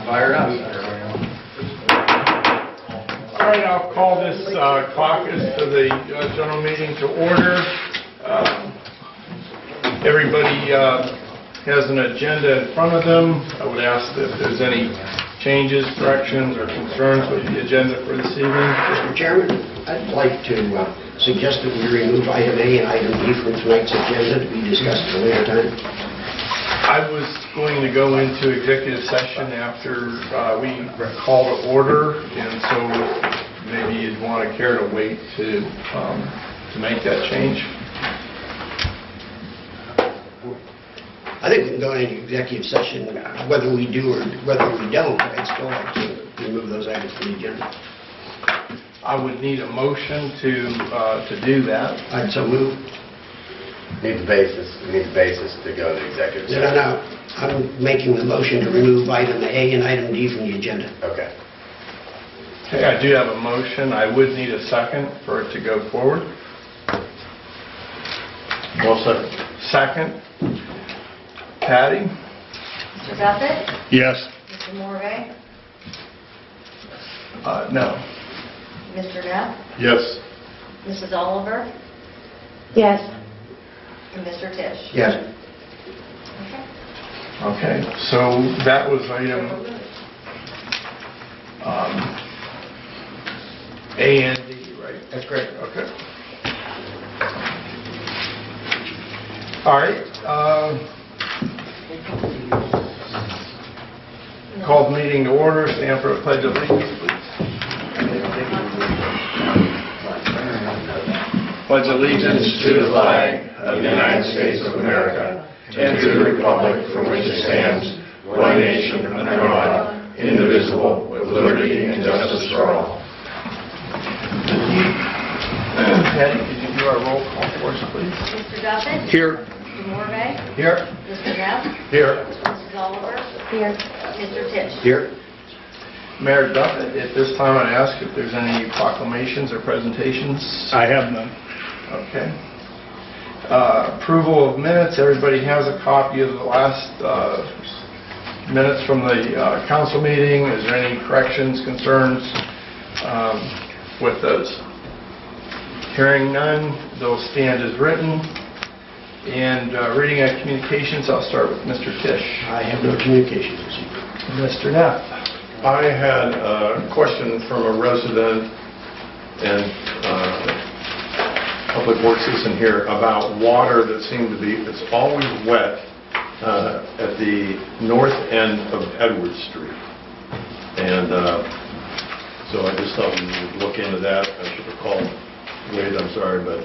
Fire up. All right, I'll call this caucus to the general meeting to order. Everybody has an agenda in front of them. I would ask if there's any changes, corrections, or concerns with the agenda for this evening. Mr. Chairman, I'd like to suggest that we remove item A and item B from tonight's agenda to be discussed at a later time. I was going to go into executive session after we call to order, and so maybe you'd want to care to wait to make that change. I think we can go into executive session whether we do or whether we don't. I'd still like to remove those items from the agenda. I would need a motion to do that. I'd so move. Need the basis to go to executive session. No. I'm making the motion to remove item A and item D from the agenda. Okay. Okay, I do have a motion. I would need a second for it to go forward. Well, second. Second. Patty? Mr. Duffett? Yes. Mr. Morvay? No. Mr. Neff? Yes. Mrs. Oliver? Yes. And Mr. Tisch? Yes. Okay, so that was item A and D, right? That's correct. Okay. All right. Called meeting to order. Stand for a pledge of allegiance, please. Pledge allegiance to the flag of the United States of America and to the republic for which it stands, one nation under God, indivisible, with liberty and justice for all. Patty, could you do our roll call for us, please? Mr. Duffett? Here. Mr. Morvay? Here. Mr. Neff? Here. Mrs. Oliver? Here. Mr. Tisch? Here. Mayor Duffett, at this time I'd ask if there's any proclamations or presentations. I have none. Okay. Approval of minutes. Everybody has a copy of the last minutes from the council meeting. Is there any corrections, concerns with those? Hearing none, they'll stand as written. And reading of communications, I'll start with Mr. Tisch. I have no communications this evening. Mr. Neff. I had a question from a resident and Public Works isn't here about water that seemed to be, it's always wet at the north end of Edward Street. And so I just thought we would look into that. I should have called Wade, I'm sorry, but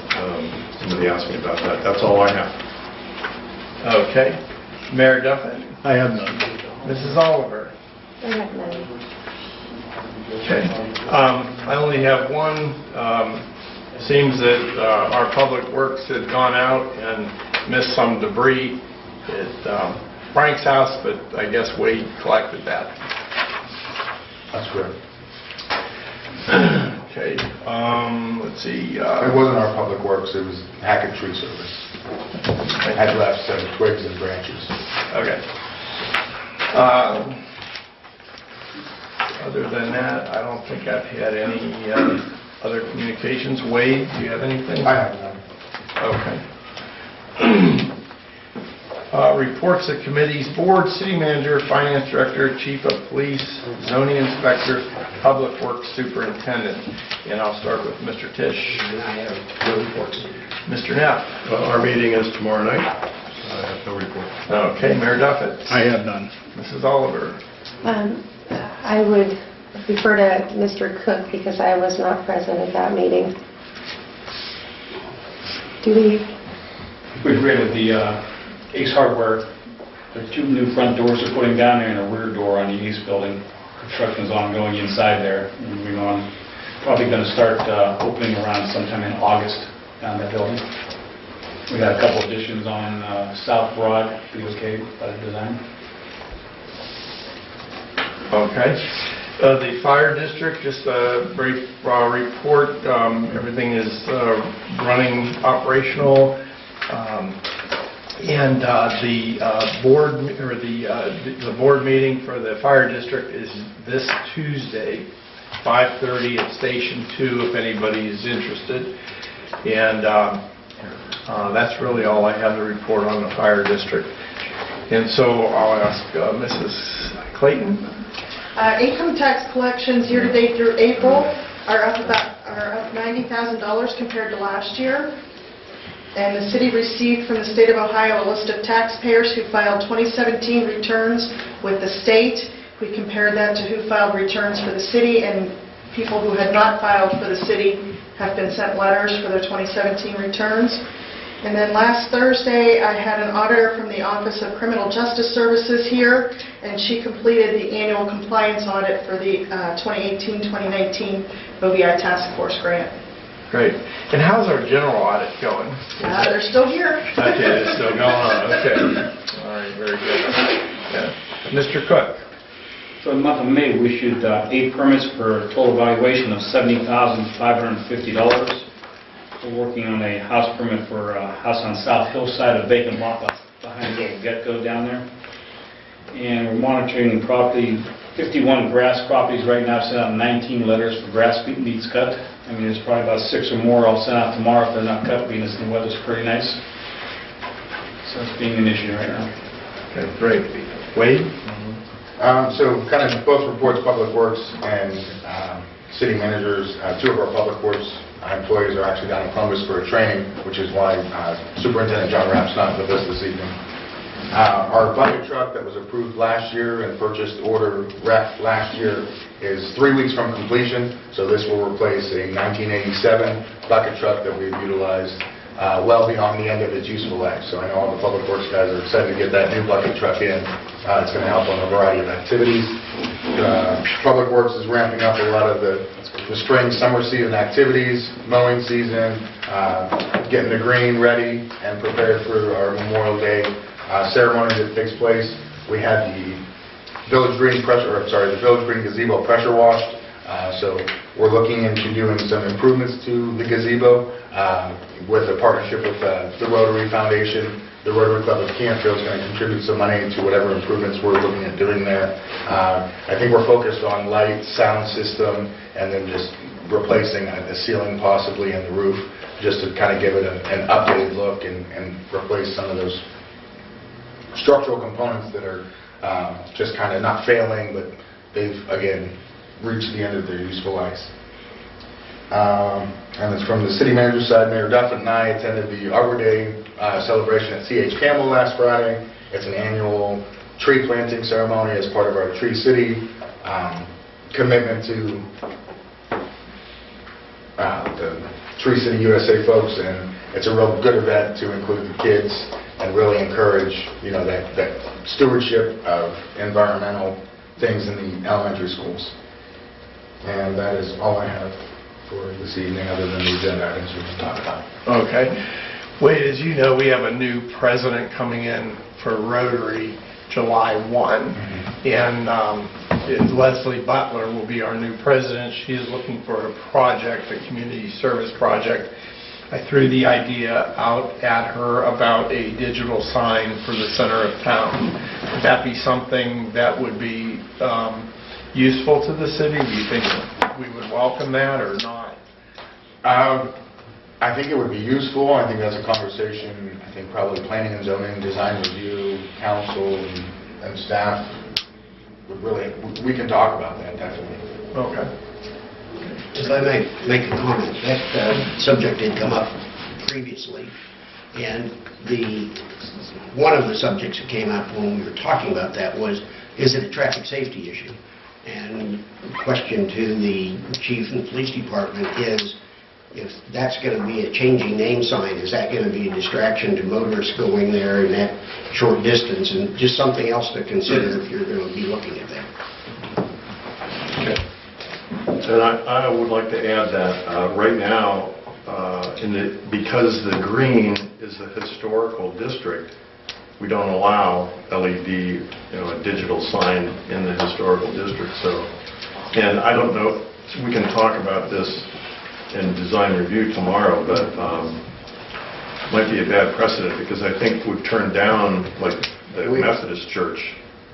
somebody asked me about that. That's all I have. Okay. Mayor Duffett. I have none. Mrs. Oliver. I have none. Okay. I only have one. Seems that our Public Works had gone out and missed some debris at Frank's house, but I guess Wade collected that. That's correct. Okay. Let's see. It wasn't our Public Works, it was Hackett Tree Service. It had left some twigs and branches. Okay. Other than that, I don't think I've had any other communications. Wade, do you have anything? I have none. Okay. Reports of committees, board, city manager, finance director, chief of police, zoning inspector, public works superintendent. And I'll start with Mr. Tisch. And I have no reports. Mr. Neff. Our meeting is tomorrow night. I have no report. Okay, Mayor Duffett. I have none. Mrs. Oliver. I would refer to Mr. Cook because I was not present at that meeting. Do we? We agree with the Ace Hardware. There are 2 new front doors they're putting down there and a rear door on the east building. Construction is ongoing inside there. And we're probably going to start opening around sometime in August down that building. We got a couple additions on South Broad. Be okay by the design. Okay. The fire district, just a brief report. Everything is running operational. And the board meeting for the fire district is this Tuesday, 5:30 at Station 2, if anybody is interested. And that's really all I have to report on the fire district. And so I'll ask Mrs. Clayton. Income tax collections year-to-date through April are up $90,000 compared to last year. And the city received from the state of Ohio a list of taxpayers who filed 2017 returns with the state. We compared that to who filed returns for the city, and people who had not filed for the city have been sent letters for their 2017 returns. And then last Thursday, I had an auditor from the Office of Criminal Justice Services here, and she completed the annual compliance audit for the 2018-2019 OVI Task Force grant. Great. And how's our general audit going? They're still here. Okay, it's still going on. Okay. All right, very good. Yeah. Mr. Cook. So in the month of May, we issued 8 permits for a total valuation of $70,550. We're working on a house permit for a house on South Hillside, a vacant lot behind the little get-go down there. And we're monitoring the property, 51 grass properties right now. I've sent out 19 letters for grass needs cut. I mean, there's probably about 6 or more I'll send out tomorrow if they're not cut, being as the weather's pretty nice. So it's being an issue right now. Okay, great. Wade? So kind of both reports, Public Works and city managers, 2 of our Public Works employees are actually down in Columbus for a training, which is why Superintendent John Rapp's not with us this evening. Our bucket truck that was approved last year and purchased order rec last year is 3 weeks from completion, so this will replace a 1987 bucket truck that we've utilized well beyond the end of its useful life. So I know all the Public Works guys are excited to get that new bucket truck in. It's going to help on a variety of activities. Public Works is ramping up a lot of the spring, summer season activities, mowing season, getting the green ready and prepared for our Memorial Day ceremony that takes place. We had the Village Green the Village Green gazebo pressure washed. So we're looking into doing some improvements to the gazebo with a partnership with the Rotary Foundation. The Rotary Club of Canfield is going to contribute some money to whatever improvements we're looking at doing there. I think we're focused on light, sound system, and then just replacing the ceiling possibly and the roof, just to kind of give it an updated look and replace some of those structural components that are just kind of not failing, but they've, again, reached the end of their useful lives. And it's from the city manager's side. Mayor Duffin and I attended the Arbor Day celebration at C.H. Campbell last Friday. It's an annual tree planting ceremony as part of our Tree City commitment to the Tree City USA folks, and it's a real good event to include the kids and really encourage, that stewardship of environmental things in the elementary schools. And that is all I have for this evening, other than the agenda items we can talk about. Okay. Wade, as you know, we have a new president coming in for Rotary July 1. And Leslie Butler will be our new president. She is looking for a project, a community service project. I threw the idea out at her about a digital sign for the center of town. Would that be something that would be useful to the city? Do you think we would welcome that or not? I think it would be useful. I think that's a conversation, probably planning and zoning, design review, council, and staff would really, we can talk about that, definitely. Okay. If I may make a comment, that subject did come up previously, and one of the subjects that came up when we were talking about that was, is it a traffic safety issue? And the question to the chief and the police department is, if that's going to be a changing name sign, is that going to be a distraction to motorists going there in that short distance? And just something else to consider if you're going to be looking at that. Okay. And I would like to add that right now, because the green is a historical district, we don't allow LED, a digital sign in the historical district. So, and I don't know, we can talk about this in design review tomorrow, but might be a bad precedent, because I think we've turned down, like, the Methodist church.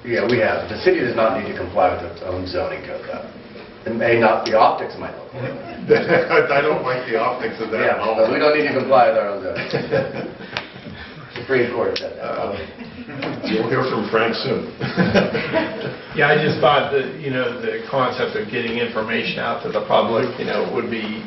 Yeah, we have. The city does not need to comply with its own zoning code, though. It may not, the optics might look like it. I don't like the optics of that at Yeah, all. but we don't need to comply with our own zoning. Supreme Court said that. You'll hear from Frank soon. Yeah, I just thought that, the concept of getting information out to the public, would be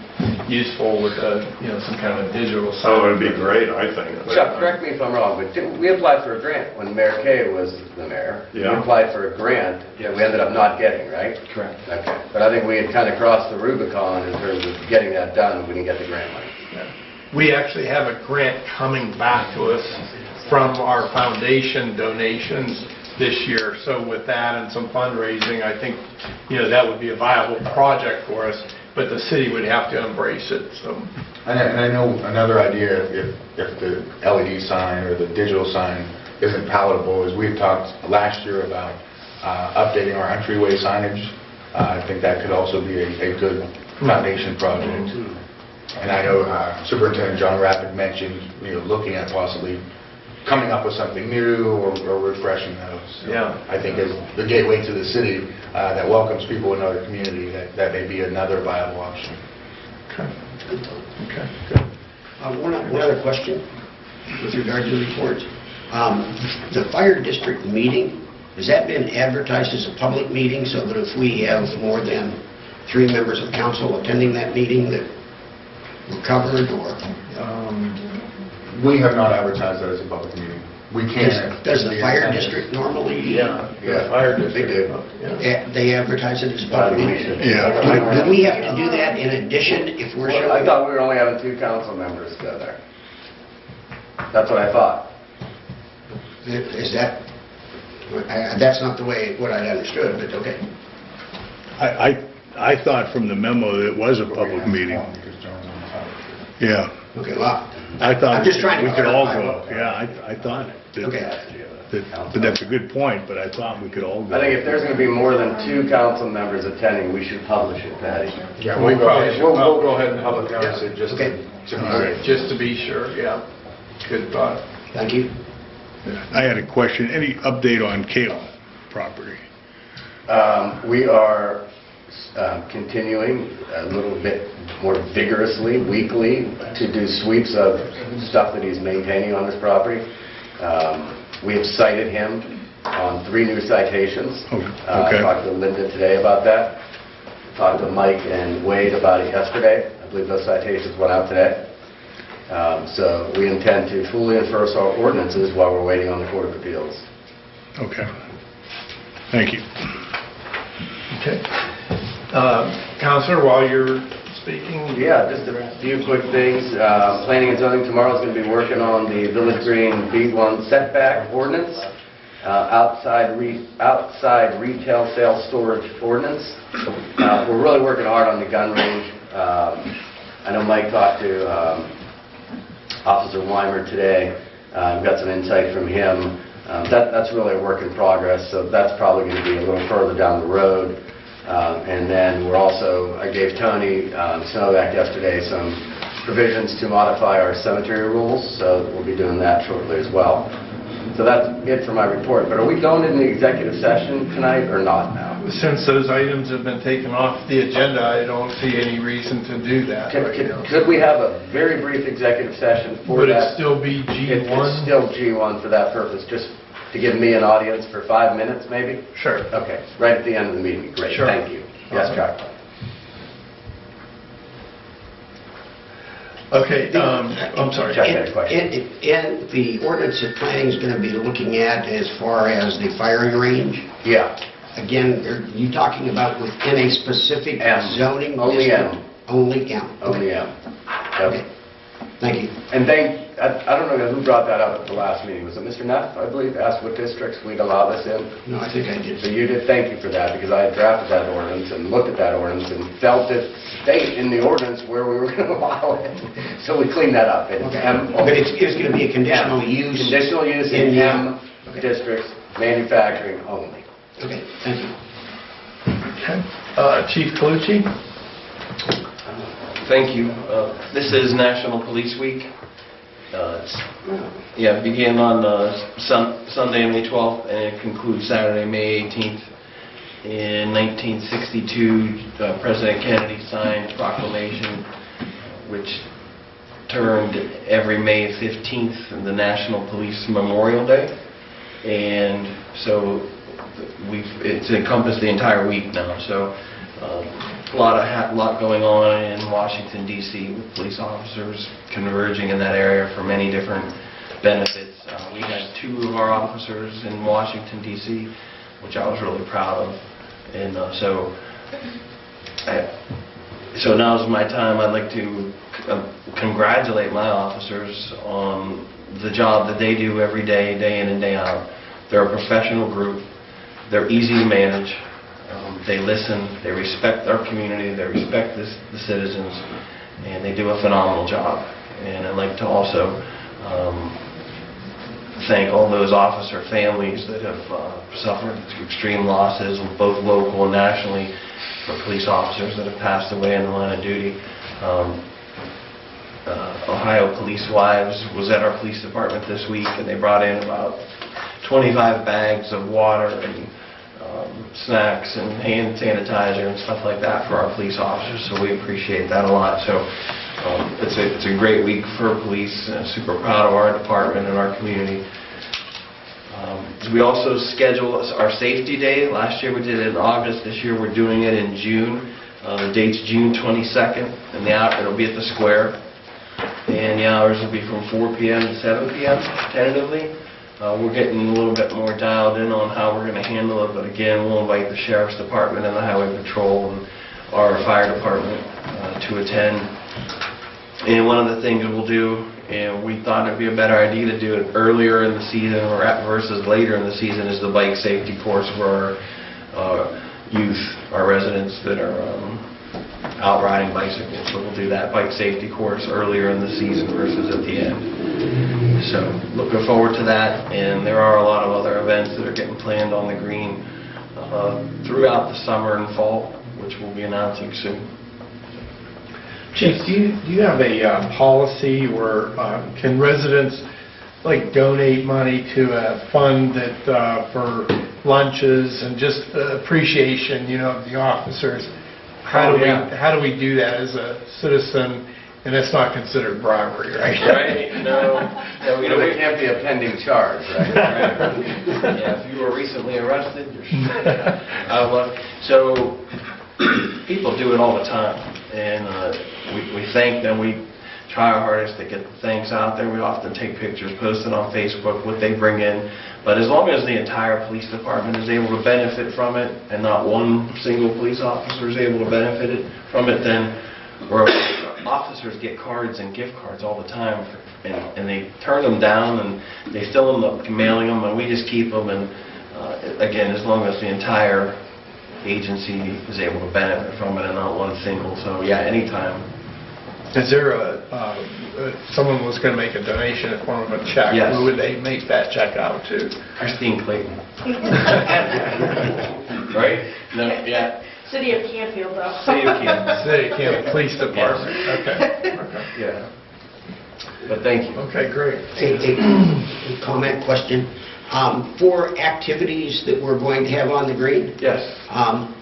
useful with, some kind of digital sign. Oh, it'd be great, I think. Chuck, correct me if I'm wrong, but we applied for a grant when Mayor Kay was the mayor. We Yeah. applied for a grant that we ended up not getting, right? Correct. Okay. But I think we had kind of crossed the Rubicon in terms of getting that done, and we didn't get the grant money. We actually have a grant coming back to us from our foundation donations this year. So with that and some fundraising, I think, that would be a viable project for us, but the city would have to embrace it, so. And I know another idea, if the LED sign or the digital sign isn't palatable, is we had talked last year about updating our entryway signage. I think that could also be a good foundation project. And I know Superintendent John Rappert mentioned, looking at possibly coming up with something new or refreshing those. So Yeah. I think as the gateway to the city that welcomes people in another community, that may be another viable option. Okay. Okay, good. One other question with regard to the reports. The fire district meeting, has that been advertised as a public meeting so that if we have more than 3 members of council attending that meeting that we're covered, or? We have not advertised that as a public meeting. We can't. Does the fire district normally? Yeah, Yeah, fire they district. do. Yeah. They advertise it as a public meeting? Yeah. Do we have to do that in addition if we're showing? I thought we were only having 2 council members go there. That's what I thought. Is that, that's not the way, what I understood, but okay. I thought from the memo that it was a public meeting. Yeah. Okay, well, I thought I'm just trying to we could all clarify. go. Yeah, I thought that. Okay. But that's a good point, but I thought we could all go. I think if there's going to be more than 2 council members attending, we should publish it, Patty. Yeah, We probably should we'll publish go ahead and it. public notice it just Okay. to be All right. safe. Just to be sure, yeah. Good thought. Thank you. I had a question. Any update on Kale property? We are continuing a little bit more vigorously, weekly, to do sweeps of stuff that he's maintaining on his property. We have cited him on 3 new citations. Okay. I talked to Linda today about that. Talked to Mike and Wade about it yesterday. I believe those citations went out today. So we intend to fully enforce our ordinances while we're waiting on the Court of Appeals. Okay. Thank you. Okay. Counselor, while you're speaking. Yeah, just a few quick things. Planning and zoning tomorrow is going to be working on the Village Green B1 setback ordinance, outside retail sales storage ordinance. We're really working hard on the gun range. I know Mike talked to Officer Weimer today. We've got some insight from him. That's really a work in progress, so that's probably going to be a little further down the road. And then we're also, I gave Tony Snowback yesterday some provisions to modify our cemetery rules, so we'll be doing that shortly as well. So that's it for my report. But are we going into the executive session tonight or not now? Since those items have been taken off the agenda, I don't see any reason to do that right now. Could we have a very brief executive session for Would it that? still be It's G1? still G1 for that purpose, just to give me an audience for 5 minutes, maybe? Sure. Okay, right at the end of the meeting. Great, Sure. thank you. Yes, Chuck? Okay, I'm sorry. Chuck had a question. And the ordinance that planning is going to be looking at as far as the firing range, Yeah. again, are you talking about within a specific M. zoning Only district? M. Only M. Only M. Okay. Yep. Thank you. And I don't know who brought that up at the last meeting. Was it Mr. Neff, I believe, asked what districts we'd allow this in? No, I think I did. So you did, thank you for that, because I had drafted that ordinance and looked at that ordinance and felt it state in the ordinance where we were going to allow it. So we cleaned that up. It's Okay. M. But it's going to be a conditional use? Conditional use in the- M Okay. districts, manufacturing only. Okay, thank you. Okay. Chief Calucci? Thank you. This is National Police Week, It began on Sunday, May 12th, and it concludes Saturday, May 18th. In 1962, President Kennedy signed proclamation, which turned every May 15th the National Police Memorial Day, and so it's encompassed the entire week now. So a lot going on in Washington D.C. with police officers converging in that area for many different benefits. We had 2 of our officers in Washington D.C., which I was really proud of, and so now is my time. I'd like to congratulate my officers on the job that they do every day, day in and day out. They're a professional group. They're easy to manage. They listen. They respect our community. They respect the citizens, and they do a phenomenal job. And I'd like to also thank all those officer families that have suffered extreme losses, both local and nationally, for police officers that have passed away in the line of duty. Ohio Police Wives was at our police department this week, and they brought in about 25 bags of water and snacks and hand sanitizer and stuff like that for our police officers, so we appreciate that a lot. So it's a great week for police, super proud of our department and our community. We also schedule our safety day. Last year we did it in August. This year we're doing it in June. The date's June 22nd, and it'll be at the square. And the hours will be from 4 p.m. to 7 p.m. tentatively. We're getting a little bit more dialed in on how we're going to handle it, but again, we'll invite the Sheriff's Department and the Highway Patrol and our Fire Department to attend. And one of the things we'll do, and we thought it'd be a better idea to do it earlier in the season versus later in the season, is the bike safety course for our youth, our residents that are out riding bicycles. So we'll do that bike safety course earlier in the season versus at the end. So looking forward to that, and there are a lot of other events that are getting planned on the green throughout the summer and fall, which we'll be announcing soon. Chief, do you have a policy where can residents like donate money to a fund that for lunches and just appreciation, of the officers? How do we do that as a citizen? And that's not considered bribery, right? Right? No. It can't be a pending charge, right? Right. Yeah, if you were recently arrested, so people do it all the time, and we thank them. We try our hardest to get the thanks out there. We often take pictures, post it on Facebook, what they bring in. But as long as the entire police department is able to benefit from it, and not one single police officer is able to benefit from it, then officers get cards and gift cards all the time, and they turn them down, and they still end up mailing them, and we just keep them. And again, as long as the entire agency is able to benefit from it and not one single. So yeah, anytime. Is there someone was going to make a donation in the form of a check? Yes. Who would they make that check out to? Christine Clayton. Right? No, yeah. City of Canfield, though. City of Canfield. City of Canfield Police Department. Okay. Yeah. But thank you. Okay, great. A comment, question. For activities that we're going to have on the green, Yes.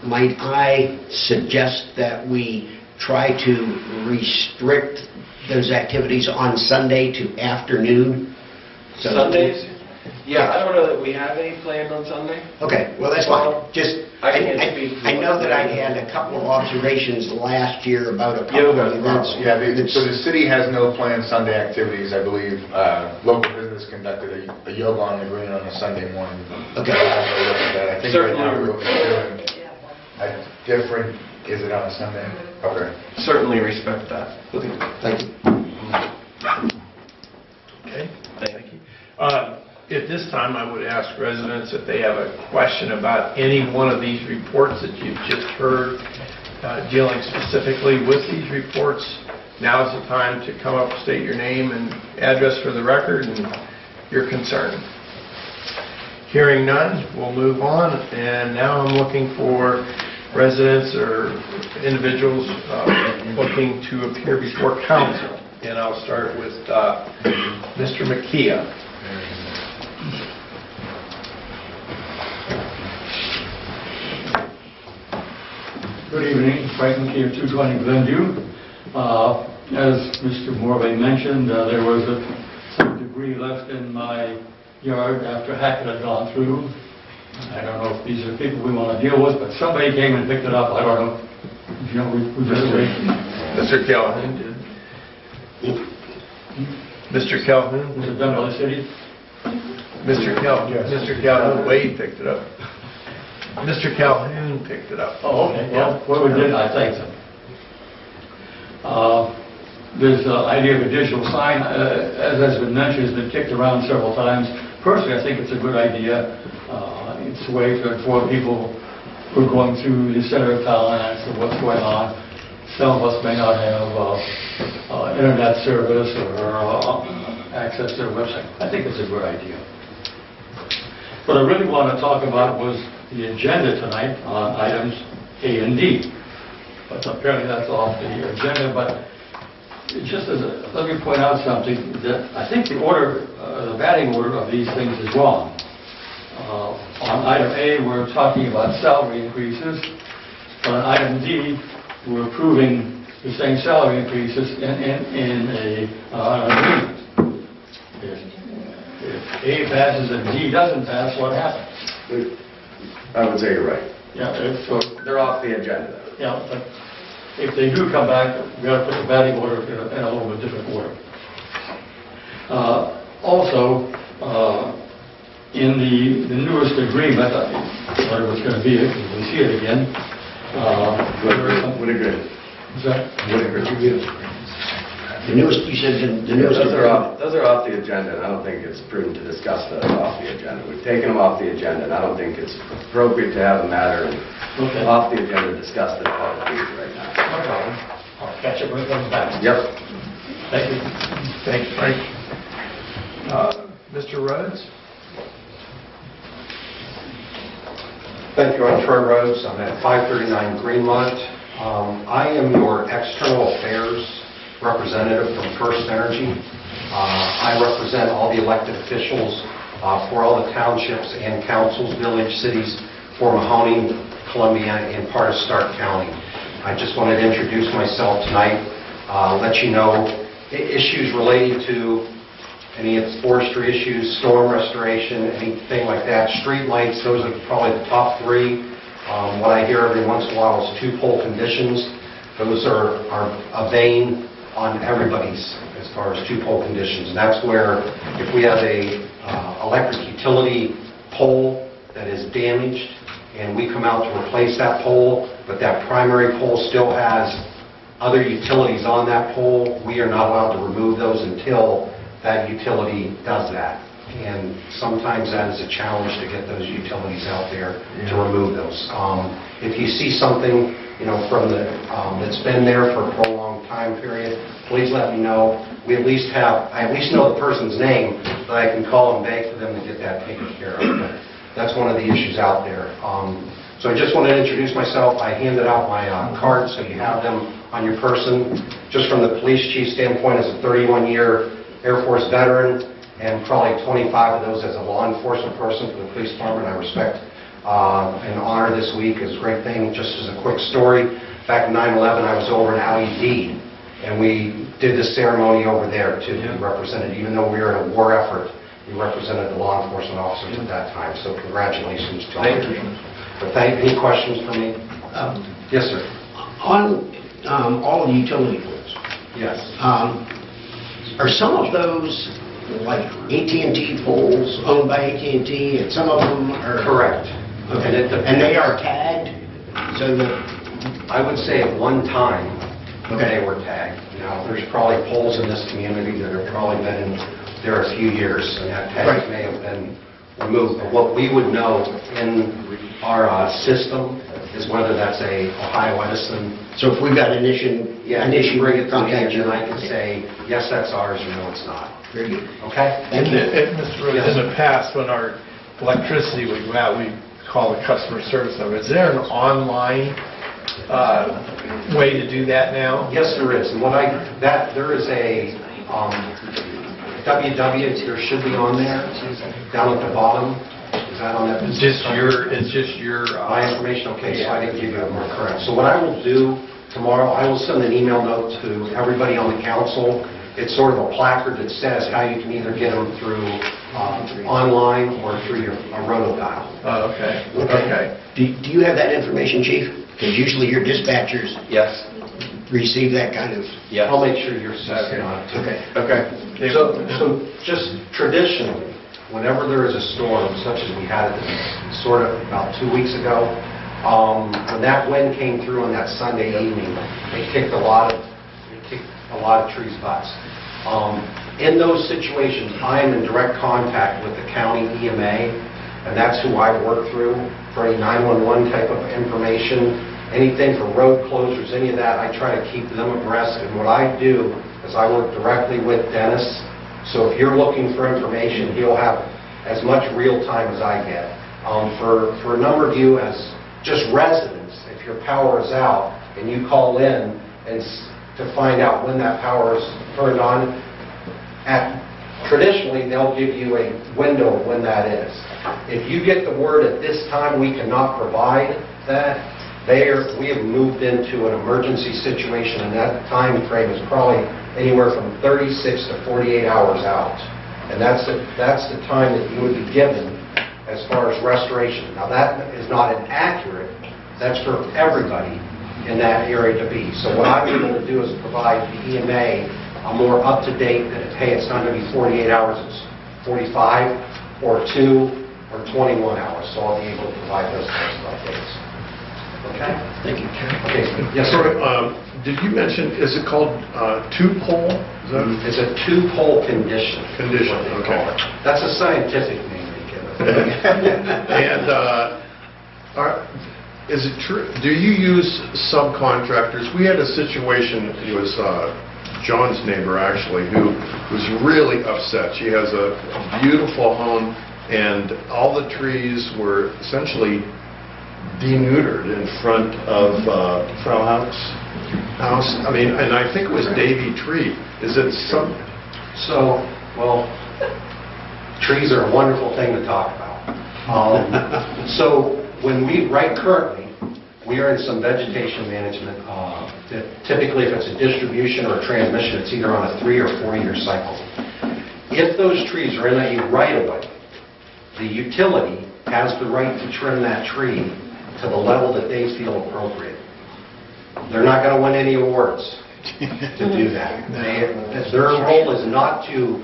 might I suggest that we try to restrict those activities on Sunday to afternoon? So Sundays? Yeah, I don't know that we have any planned on Sunday. Okay, well, that's fine. Just, I can't speak for I know that I what- had a couple of observations last year about a couple Yoga. of events. Yeah, so the city has no planned Sunday activities. I believe local business conducted a yoga on the green on a Sunday morning. Okay. I think right now we're looking at doing a different, is it on a Sunday? Okay. Certainly respect that. Okay, thank you. Okay. Thank you. At this time, I would ask residents if they have a question about any one of these reports that you've just heard, dealing specifically with these reports. Now is the time to come up, state your name and address for the record and your concern. Hearing none, we'll move on. And now I'm looking for residents or individuals looking to appear before council. and I'll start with Mr. McKeon. Good evening, Frank McKee of 220 Glenview. As Mr. Morvay mentioned, there was some debris left in my yard after Hackett had gone through. I don't know if these are people we want to deal with, but somebody came and picked it up. I don't know. You know, Mr. Calhoun did. Mr. Calhoun? Was it done by the city? Mr. Calhoun. Mr. Calhoun, Wade picked it up. Mr. Calhoun picked it up. Oh, okay. Well, what we did, I think so. There's the idea of a digital sign, as has been mentioned, has been kicked around several times. Personally, I think it's a good idea. It's a way to inform people who are going through the center of town as to what's going on. Some of us may not have internet service or access to their website. I think it's a good idea. What I really want to talk about was the agenda tonight on items A and D. But apparently that's off the agenda, but just as let me point out something that I think the order, the batting order of these things is wrong. On item A, we're talking about salary increases. On item D, we're approving the same salary increases in an agreement. If A passes and D doesn't pass, what happens? I would say you're right. Yeah, so They're off the agenda. yeah, but if they do come back, we got to put the batting order in a little bit different order. Also, in the newest agreement, I thought it was going to be it, because we see it again. Would agree. Is that? Would agree. The newest, you said the newest... Those are off the agenda, and I don't think it's prudent to discuss those off the agenda. We've taken them off the agenda, and I don't think it's appropriate to have a matter off the agenda discussed at a public meeting right now. No problem. I'll catch it when it comes back. Yep. Thank you. Thanks, Frank. Mr. Rhodes? Thank you. I'm Troy Rhodes. I'm at 539 Greenmont. I am your external affairs representative from First Energy. I represent all the elected officials for all the townships and councils, village, cities for Mahoning, Columbia, and part of Stark County. I just wanted to introduce myself tonight, let you know issues related to any of the forestry issues, storm restoration, anything like that, street lights. Those are probably the top three. What I hear every once in a while is two-pole conditions. Those are a bane on everybody's as far as two-pole conditions. And that's where if we have a electric utility pole that is damaged and we come out to replace that pole, but that primary pole still has other utilities on that pole, we are not allowed to remove those until that utility does that. And sometimes that is a challenge to get those utilities out there to remove those. If you see something, from that's been there for a prolonged time period, please let me know. I at least know the person's name, that I can call and beg for them to get that taken care of. But that's one of the issues out there. So I just wanted to introduce myself. I handed out my cards so you have them on your person. Just from the police chief standpoint, as a 31-year Air Force veteran, and probably 25 of those as a law enforcement person for the police department, I respect and honor this week. Is a great thing. Just as a quick story, back in 9/11, I was over in IED, and we did the ceremony over there to be represented. Even though we were in a war effort, we represented the law enforcement officers at that time. So congratulations to all of you. But any questions for me? Yes, sir. On all of the utility poles, Yes. are some of those like AT&T poles owned by AT&T, and some of them are... Correct. Okay. And they are tagged, so that... I would say at one time, they were tagged. Now, there's probably poles in this community that have probably been there a few years, and that tags may have been removed. But what we would know in our system is whether that's a Ohio Edison. So if we've got an issue... bring it to me, and I can say, yes, that's ours, or no, it's not. Very good. Okay? Thank you. Mr. Rhodes, in the past, when our electricity would go out, we call the customer service number. Is there an online way to do that now? Yes, there is. And there is a WW, there should be on there, down at the bottom. Is that on that? It's just your... My information, okay, so I didn't give you a more correct. So what I will do tomorrow, I will send an email note to everybody on the council. It's sort of a placard that says how you can either get them through online or through your rotodial. Oh, okay. Okay. Do you have that information, Chief? Because usually your dispatchers Yes. receive that kind of... Yes. I'll make sure you're CC'd on it too. Okay. Okay. So just traditionally, whenever there is a storm, such as we had sort of about 2 weeks ago, when that wind came through on that Sunday evening, it kicked a lot of trees' butts. In those situations, I am in direct contact with the county EMA, and that's who I work through for any 911 type of information, anything for road closures, any of that. I try to keep them abreast, and what I do is I work directly with Dennis. So if you're looking for information, he'll have as much real time as I get. For a number of you as just residents, if your power is out and you call in and to find out when that power is turned on, traditionally they'll give you a window of when that is. If you get the word at this time we cannot provide that, we have moved into an emergency situation, and that time frame is probably anywhere from 36 to 48 hours out. And that's the time that you would be given as far as restoration. Now that is not inaccurate. That's for everybody in that area to be. So what I'm able to do is provide the EMA a more up-to-date that, hey, it's not going to be 48 hours, it's 45 or 2 or 21 hours. So I'll be able to provide those kinds of updates. Okay? Thank you. Okay. Yes, Sorry, sir. did you mention, is it called two-pole? Is that It's a two-pole condition. condition? What they Okay. call it. That's a scientific name they give it. And is it true, do you use subcontractors? We had a situation, it was John's neighbor actually, who was really upset. She has a beautiful home, and all the trees were essentially denuded in front of Frau Hauk's house. I mean, and I think it was Davy Tree. Is it some... So, well, trees are a wonderful thing to talk about. So when currently, we are in some vegetation management. That typically, if it's a distribution or a transmission, it's either on a 3 or 4 year cycle. If those trees are in a right-of-way, the utility has the right to trim that tree to the level that they feel appropriate. They're not going to win any awards to do that. Their role is not to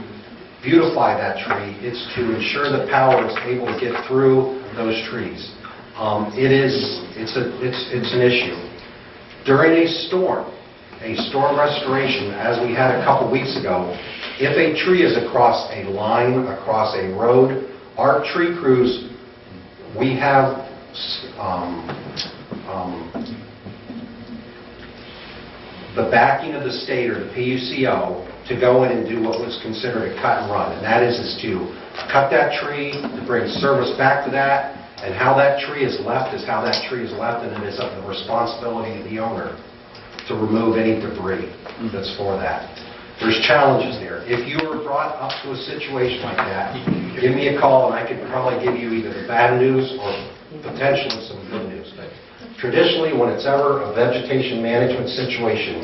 beautify that tree, it's to ensure the power is able to get through those trees. It's an issue. During a storm restoration, as we had a couple weeks ago, if a tree is across a line, across a road, our tree crews, we have the backing of the state or the PUCO to go in and do what was considered a cut and run. And that is to cut that tree, to bring service back to that, and how that tree is left is how that tree is left, and it is of the responsibility of the owner to remove any debris that's for that. There's challenges there. If you were brought up to a situation like that, give me a call and I could probably give you either the bad news or potentially some good news. But traditionally, when it's ever a vegetation management situation,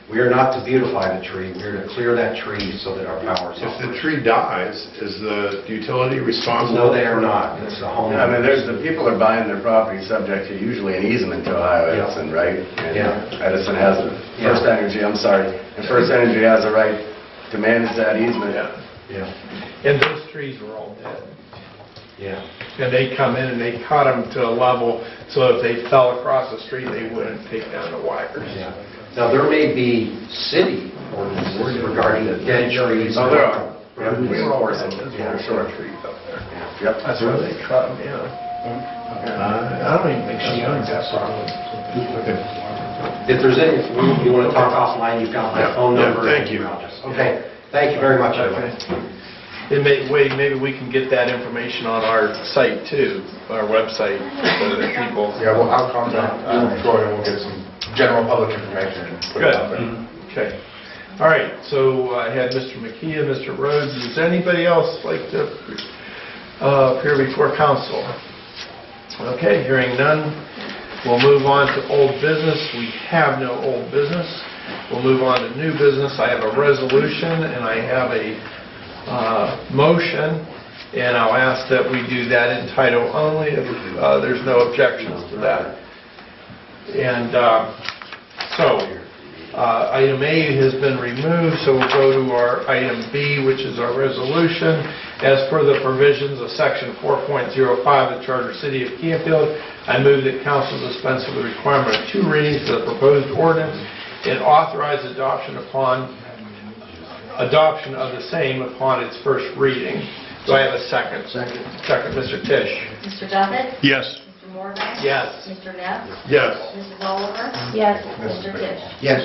we are not to beautify the tree, we are to clear that tree so that our power is If off. the tree dies, is the utility responsible? No, they are not. It's the homeowner. I mean, there's the people are buying their property subject to usually an easement to Ohio Edison, right? And Edison has a, First Energy, I'm sorry, and First Energy has a right to manage that easement. Yeah. And those trees were all dead. Yeah. And they come in and they cut them to a level so if they fell across the street, they wouldn't take down the wires. Yeah. Now, there may be city ordinances regarding the dead trees. Oh, there are. We were all There's short trees up there. Yep. That's where they cut them, I don't even think she owns that property. If there's any, if you want to talk offline, you've got my phone number. Thank you. Okay, thank you very much, everyone. maybe we can get that information on our site too, our website, so that people... Yeah, well, I'll contact Troy and we'll get some general public information and put it out there. Okay. All right, so I had Mr. McKee and Mr. Rhodes. Does anybody else like to appear before council? Okay, hearing none, we'll move on to old business. We have no old business. We'll move on to new business. I have a resolution and I have a motion, and I'll ask that we do that in title only if there's no objections to that. And item A has been removed, so we'll go to our item B, which is our resolution. As per the provisions of section 4.05 of the Charter City of Canfield, I move that council dispense with the requirement of 2 readings of the proposed ordinance and authorize adoption of the same upon its first reading. Do I have a second? Second, Mr. Tisch. Mr. Duffett? Yes. Mr. Morvay? Yes. Mr. Neff? Yes. Mrs. Oliver? Yes. Mr. Tisch? Yes.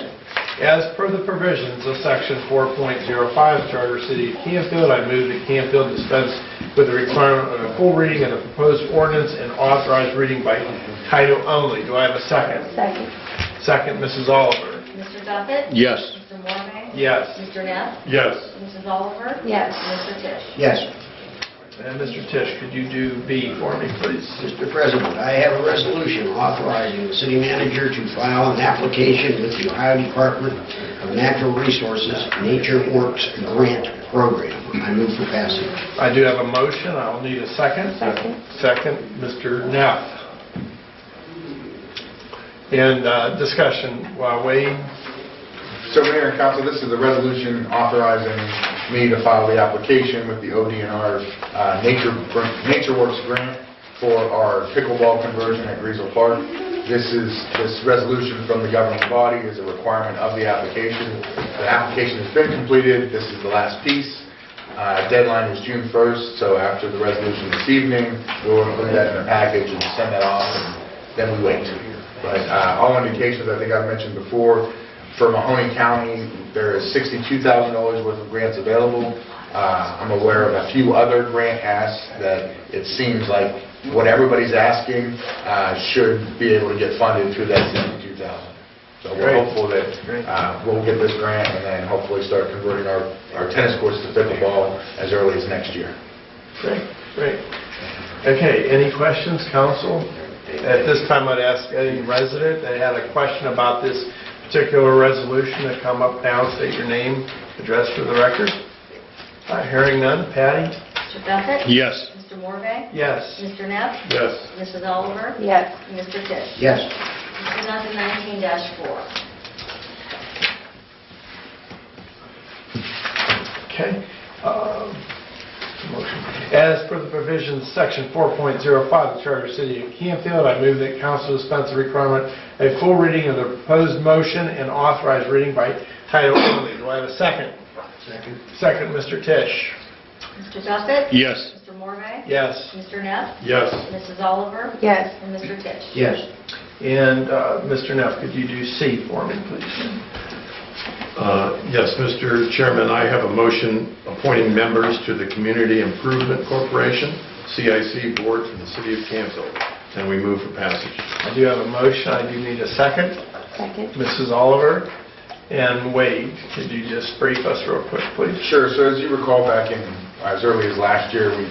As per the provisions of section 4.05 Charter City of Canfield, I move that Canfield dispense with the requirement of a full reading of the proposed ordinance and authorize reading by title only. Do I have a second? Second, Mrs. Oliver. Mr. Duffett? Yes. Mr. Morvay? Yes. Mr. Neff? Yes. Mrs. Oliver? Yes. Mr. Tisch? Yes. And Mr. Tisch, could you do B for me, please? Mr. President, I have a resolution authorizing the city manager to file an application with the Ohio Department of Natural Resources Nature Works Grant Program. I move for passage. I do have a motion. I'll need a second. Second, Mr. Neff. And discussion, Wade? So Mayor and Council, this is a resolution authorizing me to file the application with the ODNR Nature Works grant for our pickleball conversion at Griesel Park. This resolution from the governing body is a requirement of the application. The application has been completed. This is the last piece. Deadline is June 1st, so after the resolution this evening, we'll include that in the package and send that off, and then we wait. But all indications, I think I've mentioned before, for Mahoney County, there is $62,000 worth of grants available. I'm aware of a few other grant asks that it seems like what everybody's asking should be able to get funded through that $62,000. So we're hopeful that we'll get this grant and then hopefully start converting our tennis courts to pickleball as early as next year. Great. Okay, any questions, council? At this time, I'd ask any resident that had a question about this particular resolution to come up now, state your name, address for the record. Hearing none. Patty? Mr. Duffett? Yes. Mr. Morvay? Yes. Mr. Neff? Yes. Mrs. Oliver? Yes. And Mr. Tisch? Yes. This is under 19-4. Okay. Motion. As per the provisions, section 4.05 of the Charter City of Canfield, I move that council dispense the requirement a full reading of the proposed motion and authorize reading by title only. Do I have a second? Second, Mr. Tisch. Mr. Duffett? Yes. Mr. Morvay? Yes. Mr. Neff? Yes. Mrs. Oliver? Yes. And Mr. Tisch? Yes. And Mr. Neff, could you do C for me, please? Yes, Mr. Chairman, I have a motion appointing members to the Community Improvement Corporation, CIC Board for the City of Canfield, and we move for passage. I do have a motion. I do need a second. Second. Mrs. Oliver and Wade, could you just brief us real quick, please? Sure. So as you recall, back in as early as last year, we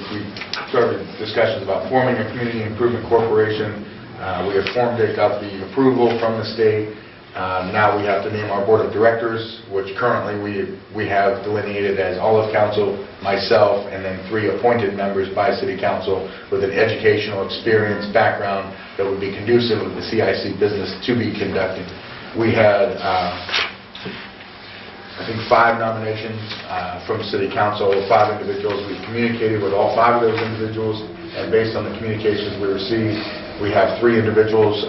started discussions about forming a community improvement corporation. We have formed it, got the approval from the state. Now we have to name our board of directors, which currently we have delineated as all of council, myself, and then 3 appointed members by city council with an educational experience background that would be conducive with the CIC business to be conducted. We had I think 5 nominations from City Council, 5 individuals. We've communicated with all 5 of those individuals, and based on the communications we received, we have 3 individuals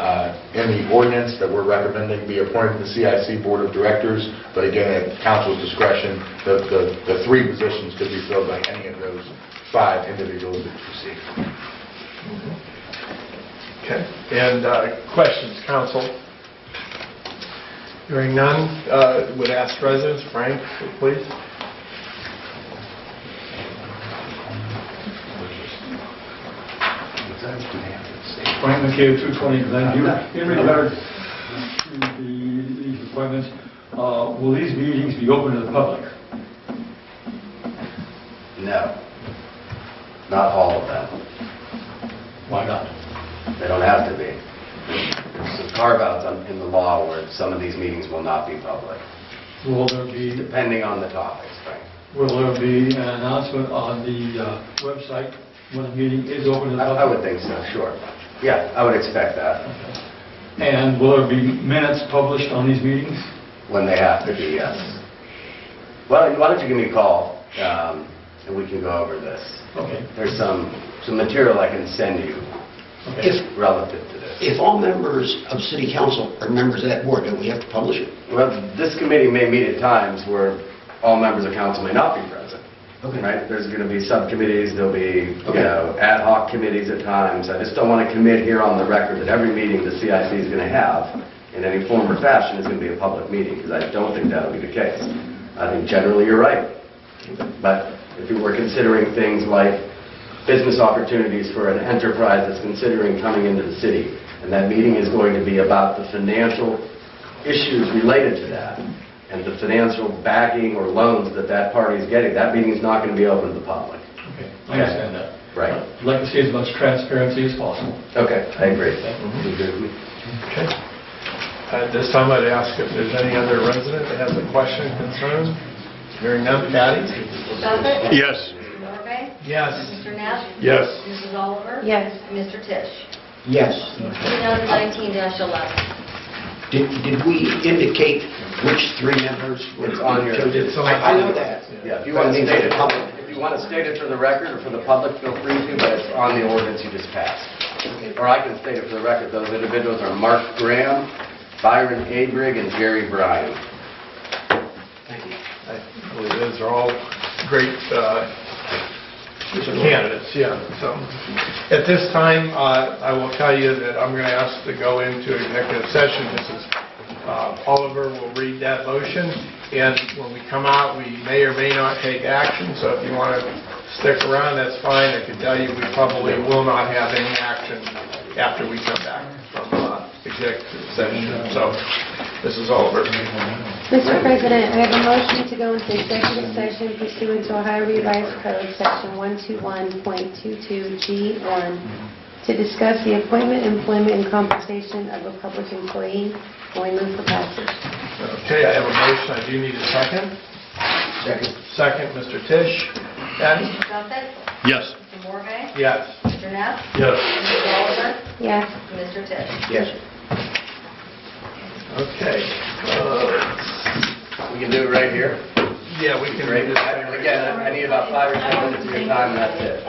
in the ordinance that we're recommending be appointed to the CIC Board of Directors, but again, at Council's discretion, the 3 positions could be filled by any of those 5 individuals that you see. Okay. And questions, Council? Hearing none, would ask residents, Frank, please. appointment K 220 Glenview. In regard to these appointments, will these meetings be open to the public? No, not all of them. Why not? They don't have to be. There's some carve-outs in the law where some of these meetings will not be public, Will there be depending on the topics, Frank. Will there be an announcement on the website when the meeting is open to the public? I would think so, sure. Yeah, I would expect that. And will there be minutes published on these meetings? When they have to be, yes. Well, why don't you give me a call, and we can go over this. Okay. There's some material I can send you Okay. relative to this. If all members of city council are members of that board, don't we have to publish it? Well, this committee may meet at times where all members of council may not be present. Okay. Right? There's going to be subcommittees, there'll be, Okay. ad hoc committees at times. I just don't want to commit here on the record that every meeting the CIC is going to have in any form or fashion is going to be a public meeting, because I don't think that'll be the case. I think generally you're right. But if you were considering things like business opportunities for an enterprise that's considering coming into the city, and that meeting is going to be about the financial issues related to that, and the financial backing or loans that that party is getting, that meeting is not going to be open to the public. Okay, I understand that. Right. I'd like to see as much transparency as possible. Okay, I agree. Mhm. You agree with me? Okay. At this time, I'd ask if there's any other resident that has a question, concern. Hearing none. Patty? Mr. Duffett? Yes. Mr. Morvay? Yes. Mr. Neff? Yes. Mrs. Oliver? Yes. And Mr. Tisch? Yes. 2019-11. Did we indicate which three members were It's on your- chosen? it's on- I know that. Yeah, if you want to But state it, public. if you want to state it for the record or for the public, feel free to, but it's on the ordinance you just passed. Or I can state it for the record. Those individuals are Mark Graham, Byron Abrigg, and Jerry Bryan. Thank you. I believe those are all great candidates, yeah. So, at this time, I will tell you that I'm going to ask to go into executive session. Mrs. Oliver will read that motion, and when we come out, we may or may not take action, so if you want to stick around, that's fine. I can tell you we probably will not have any action after we come back from executive session. So, Mrs. Oliver. Mr. President, I have a motion to go into executive session pursuant to Ohio Revised Code, Section 121.22G1, to discuss the appointment, employment, and compensation of a public employee. Will we move for passage? Okay, I have a motion. I do need a second. Second. Second, Mr. Tisch. Patty? Mr. Duffett? Yes. Mr. Morvay? Yes. Mr. Neff? Yes. Mrs. Oliver? Yes. And Mr. Tisch? Yes. Okay. We can do it right here. Yeah, we can Great. read this. Again, I need about 5 or 10 minutes of your time, and that's it.